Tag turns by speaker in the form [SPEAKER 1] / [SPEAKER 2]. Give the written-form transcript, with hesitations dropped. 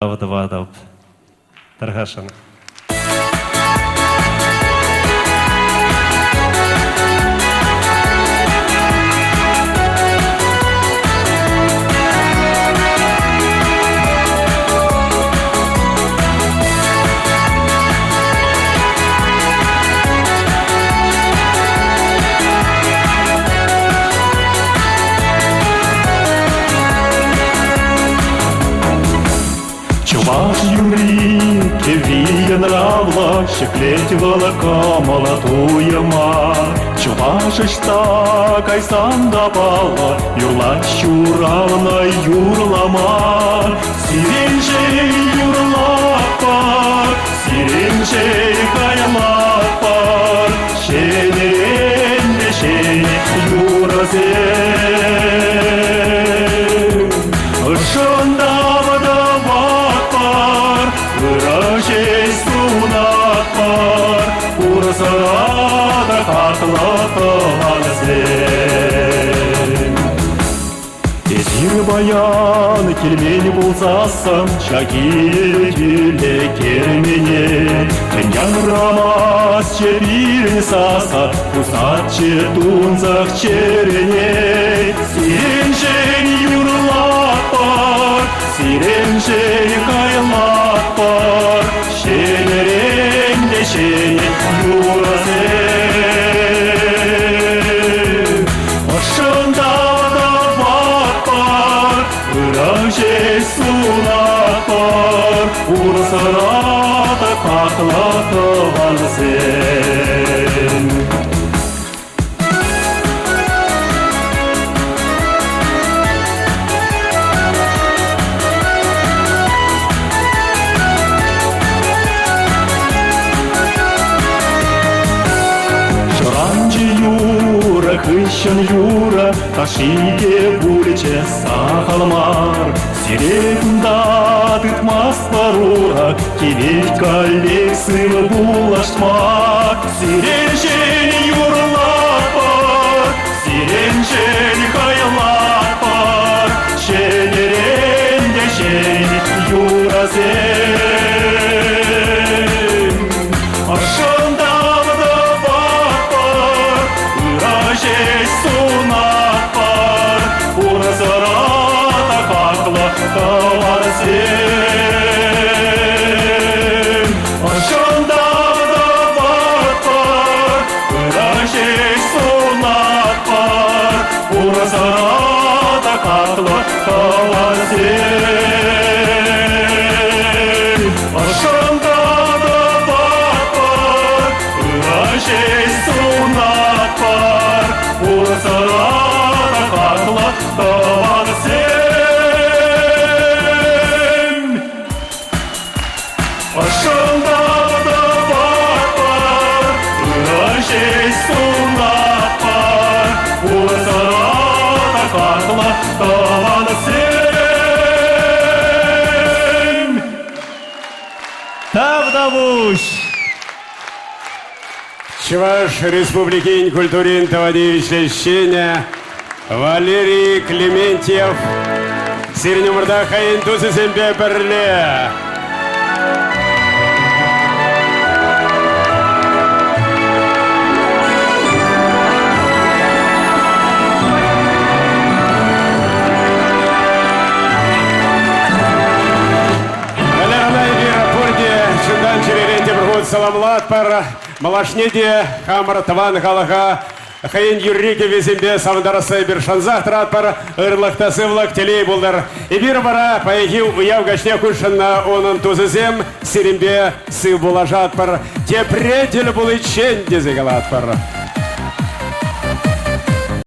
[SPEAKER 1] Вадав Таргашин.
[SPEAKER 2] Чуваш Юрий, виен равла, щеплеть волока молотуя мать. Чувашиш так, айсан давала, юрла щуравна юрлама. Сиренжей юрлапар, сиренжей кайлапар, шенерен шене юразе. Шонда Выражей сунапар, урсада хатлаталазен. Тезир баян келмени болсасам, шаги келе кермене. Кеньян рамас чебирни саса, пусатче тунзах черене. Сиренжен юрлапар, сиренжен кайлапар, шенерен де шене юразе. Ошында да бапар, выражей сунапар, урсырата қақлатыван сен. Хыщен юра, ташиге булече сахалмар. Сирекунда тытмас парура, кивет коллексын булашмак. Сиренжен юрлапар, сиренжен кайлапар, шенерен де шен юразен. Сунапар, урзарата хаклаталар сен. Ошонда да бапар, выражей сунапар, урзарата хаклаталар сен. Ошонда да бапар, выражей сунапар, урсарата хатлатталар сен. Ошонда да бапар, выражей сунапар, урсарата хатлатталар сен.
[SPEAKER 1] Тавдавуш!
[SPEAKER 3] Чуваш Республики культурин товарищ Щеня Валерий Клементьев Сирнюмурда хайын тусы сембе бірле. Саламлат пар малашнеде хамар таван галага хайын юррике везембе савандарасы бір шанзах трат пар ырлықтасы влак телей болдар. И бір бара паяги уяв гашне кушанна онын тузызем сиримбе сы булажат пар. Те предель булы чен дезегалат пар.